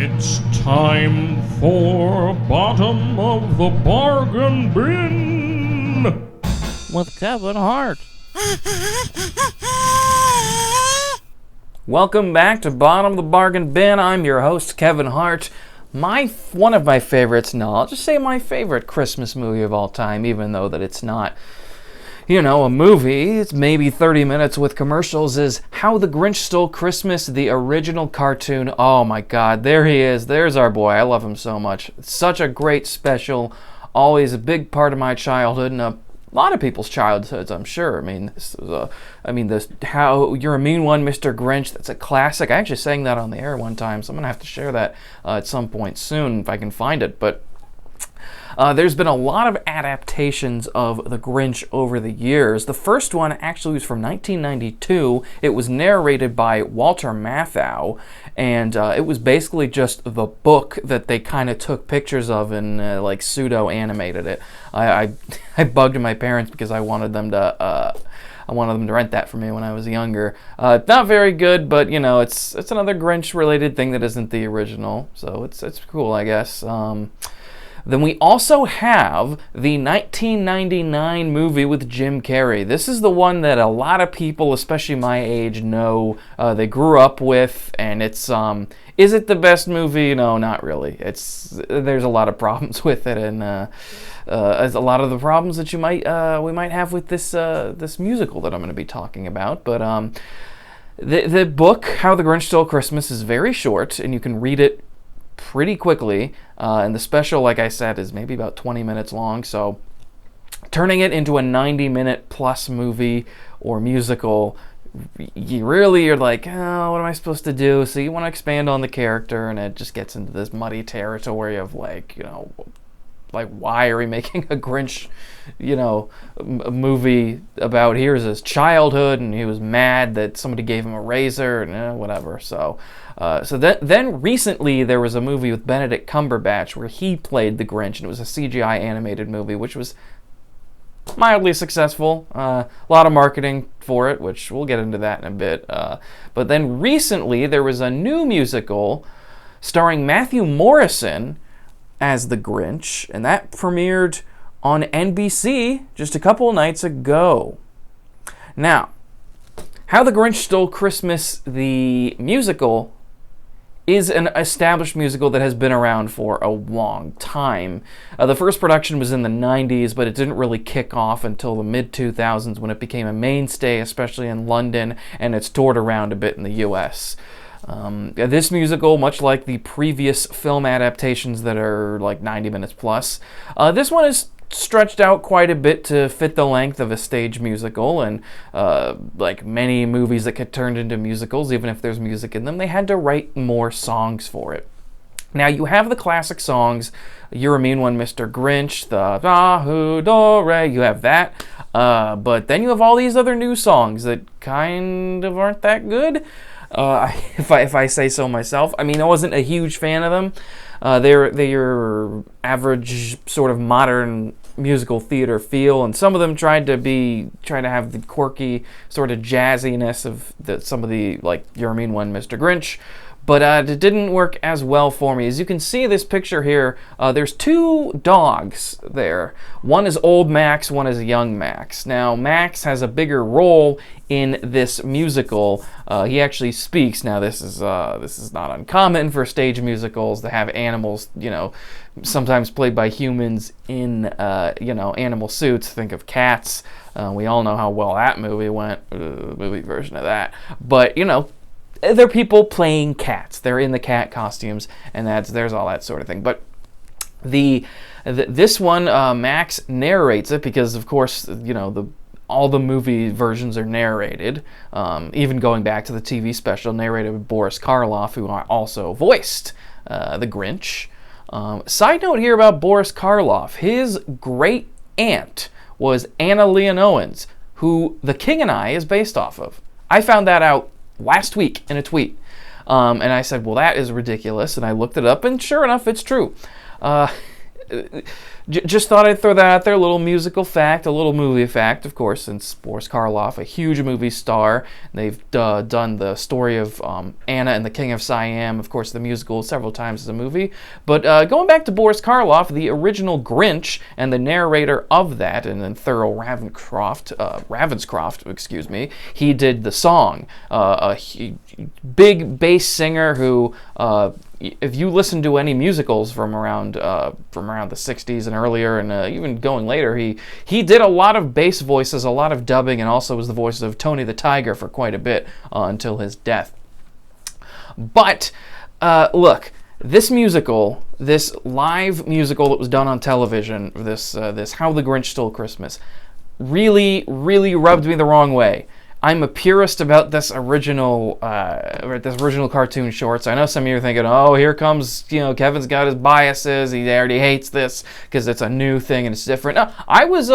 It's time for Bottom of the Bargain Bin with Kevin Hart. Welcome back to Bottom of the Bargain Bin. I'm your host, Kevin Hart. One of my favorites, I'll just say my favorite Christmas movie of all time, even though that it's not, a movie, it's maybe 30 minutes with commercials, is How the Grinch Stole Christmas, the original cartoon. Oh my God, there he is. There's our boy. I love him so much. It's such a great special, always a big part of my childhood and a lot of people's childhoods, I'm sure. I mean, this How You're a Mean One, Mr. Grinch, that's a classic. I actually sang that on the air one time, so I'm going to have to share that at some point soon if I can find it, but there's been a lot of adaptations of The Grinch over the years. The first one actually was from 1992. It was narrated by Walter Matthau, and it was basically just the book that they kind of took pictures of and pseudo-animated it. I bugged my parents because I wanted them to rent that for me when I was younger. Not very good, but it's another Grinch-related thing that isn't the original, so it's cool, I guess. Then we also have the 1999 movie with Jim Carrey. This is the one that a lot of people, especially my age, know. They grew up with, and it's is it the best movie? No, not really. There's a lot of problems with it, and as a lot of the problems that we might have with this musical that I'm going to be talking about. But the book How the Grinch Stole Christmas is very short, and you can read it pretty quickly, and the special, like I said, is maybe about 20 minutes long, so turning it into a 90-minute plus movie or musical, you're like, oh, what am I supposed to do? So you want to expand on the character, and it just gets into this muddy territory of why are we making a Grinch, a movie about here's his childhood, and he was mad that somebody gave him a razor, and whatever. So then recently there was a movie with Benedict Cumberbatch where he played the Grinch, and it was a CGI animated movie, which was mildly successful. A lot of marketing for it, which we'll get into that in a bit. But then recently there was a new musical starring Matthew Morrison as the Grinch, and that premiered on NBC just a couple nights ago. Now, How the Grinch Stole Christmas, the musical, is an established musical that has been around for a long time. The first production was in the 90s, but it didn't really kick off until the mid-2000s when it became a mainstay, especially in London, and it's toured around a bit in the US. This musical, much like the previous film adaptations that are like 90 minutes plus, this one is stretched out quite a bit to fit the length of a stage musical, and like many movies that get turned into musicals, even if there's music in them, they had to write more songs for it. Now, you have the classic songs, You're a Mean One, Mr. Grinch, the Da-Hoo, Do-Re, you have that, but then you have all these other new songs that kind of aren't that good. If I say so myself. I mean, I wasn't a huge fan of them. They're average sort of modern musical theater feel, and some of them tried to have the quirky sort of jazziness of some of the, like, You're a Mean One, Mr. Grinch. But it didn't work as well for me. As you can see this picture here, there's two dogs there. One is old Max, one is young Max. Now, Max has a bigger role in this musical. He actually speaks. Now, this is not uncommon for stage musicals to have animals, sometimes played by humans in, animal suits. Think of Cats. We all know how well that movie went, the movie version of that. But, they're people playing cats. They're in the cat costumes, and there's all that sort of thing. But this one, Max narrates it because, of course, all the movie versions are narrated. Even going back to the TV special, narrated by Boris Karloff, who also voiced the Grinch. Side note here about Boris Karloff: his great aunt was Anna Leon Owens, who The King and I is based off of. I found that out last week in a tweet, and I said, well, that is ridiculous, and I looked it up, and sure enough, it's true. Just thought I'd throw that out there, a little musical fact, a little movie fact, of course, since Boris Karloff, a huge movie star. They've done the story of Anna and the King of Siam, of course, the musical, several times as a movie. But going back to Boris Karloff, the original Grinch and the narrator of that, and then Thurl Ravenscroft, excuse me, he did the song. A big bass singer who, if you listen to any musicals from around the 60s and earlier, and even going later, he did a lot of bass voices, a lot of dubbing, and also was the voice of Tony the Tiger for quite a bit until his death. But look, this musical, this live musical that was done on television, this How the Grinch Stole Christmas, really, really rubbed me the wrong way. I'm a purist about this original cartoon shorts. I know some of you are thinking, oh, here comes, Kevin's got his biases. He already hates this because it's a new thing and it's different. No, I was,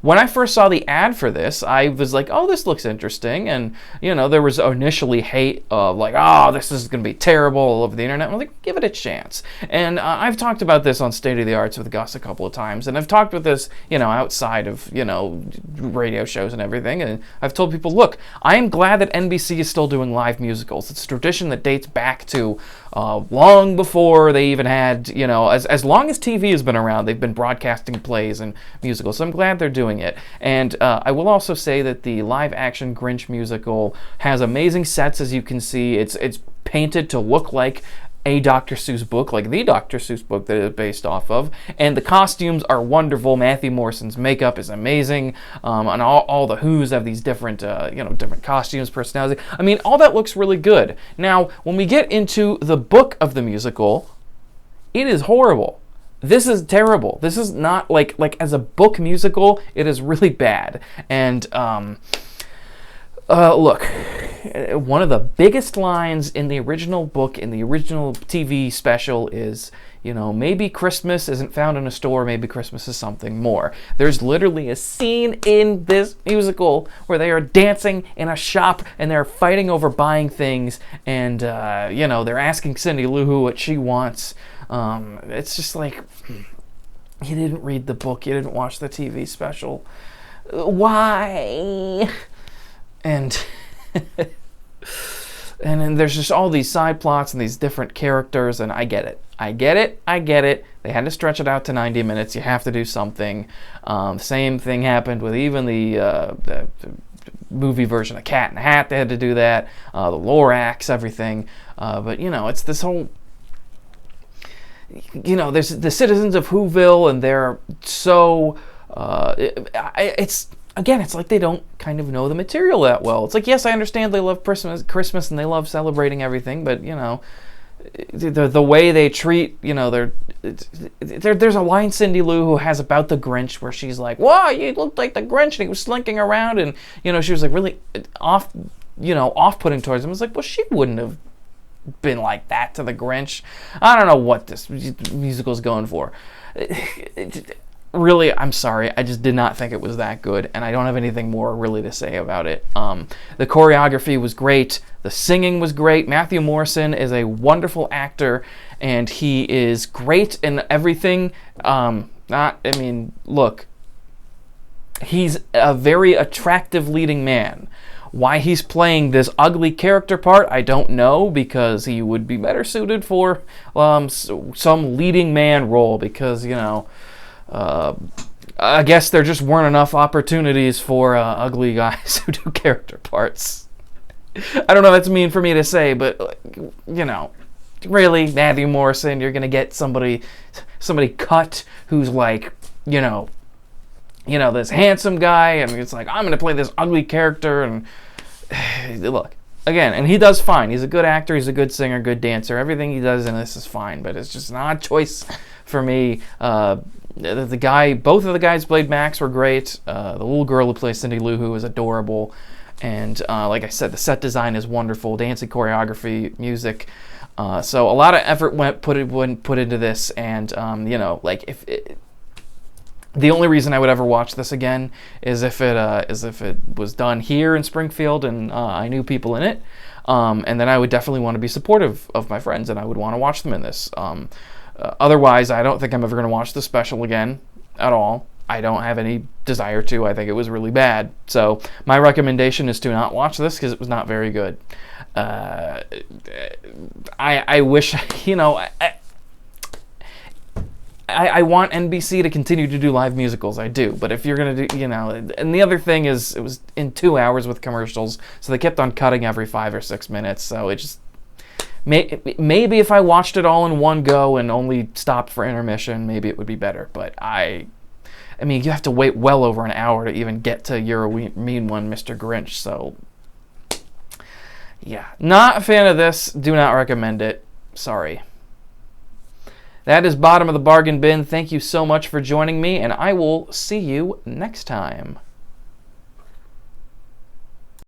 when I first saw the ad for this, I was like, oh, this looks interesting. And, there was initially hate of like, oh, this is going to be terrible all over the internet. I'm like, give it a chance. And I've talked about this on State of the Arts with Gus a couple of times. And I've talked with this, outside of, radio shows and everything. And I've told people, look, I am glad that NBC is still doing live musicals. It's a tradition that dates back to long before they even had, as long as TV has been around, they've been broadcasting plays and musicals. So I'm glad they're doing it. And I will also say that the live-action Grinch musical has amazing sets, as you can see. It's painted to look like a Dr. Seuss book, like the Dr. Seuss book that it's based off of, and the costumes are wonderful. Matthew Morrison's makeup is amazing, and all the Who's have these different, different costumes, personality. I mean, all that looks really good. Now, when we get into the book of the musical, it is horrible. This is terrible. This is not like as a book musical, it is really bad. And look, one of the biggest lines in the original book, in the original TV special is, maybe Christmas isn't found in a store, maybe Christmas is something more. There's literally a scene in this musical where they are dancing in a shop and they're fighting over buying things, and, they're asking Cindy Lou Who what she wants. It's just like, you didn't read the book, you didn't watch the TV special. Why? And then there's just all these side plots and these different characters, and I get it. They had to stretch it out to 90 minutes. You have to do something. Same thing happened with even the movie version of Cat in the Hat. They had to do that. The Lorax, everything. But, it's this whole... there's the citizens of Whoville, and they're so... Again, it's like they don't kind of know the material that well. It's like, yes, I understand they love Christmas and they love celebrating everything, but, the way they treat, there's a line Cindy Lou Who has about the Grinch where she's like, "Wow, you looked like the Grinch," and he was slinking around, and, she was like really off-putting towards him. It's like, well, she wouldn't have been like that to the Grinch. I don't know what this musical's going for. Really, I'm sorry. I just did not think it was that good, and I don't have anything more really to say about it. The choreography was great. The singing was great. Matthew Morrison is a wonderful actor, and he is great in everything. Look, he's a very attractive leading man. Why he's playing this ugly character part, I don't know, because he would be better suited for some leading man role, because, I guess there just weren't enough opportunities for ugly guys who do character parts. I don't know if that's mean for me to say, but, really, Matthew Morrison, you're going to get somebody cut who's like, this handsome guy, and it's like, I'm going to play this ugly character, and look, again, and he does fine. He's a good actor, he's a good singer, good dancer. Everything he does in this is fine, but it's just not a choice for me. Both of the guys played Max were great. The little girl who plays Cindy Lou Who is adorable, and like I said, the set design is wonderful. Dancing, choreography, music. So a lot of effort went put into this, and the only reason I would ever watch this again is if it was done here in Springfield and I knew people in it, and then I would definitely want to be supportive of my friends, and I would want to watch them in this. Otherwise, I don't think I'm ever going to watch the special again. at all. I don't have any desire to. I think it was really bad. So my recommendation is to not watch this because it was not very good. I wish, I want NBC to continue to do live musicals. I do. But if you're going to do, and the other thing is it was in 2 hours with commercials. So they kept on cutting every 5 or 6 minutes. So it just, maybe if I watched it all in one go and only stopped for intermission, maybe it would be better. But I mean, you have to wait well over an hour to even get to You're a Mean One, Mr. Grinch. So, yeah. Not a fan of this. Do not recommend it. Sorry. That is Bottom of the Bargain Bin. Thank you so much for joining me, and I will see you next time.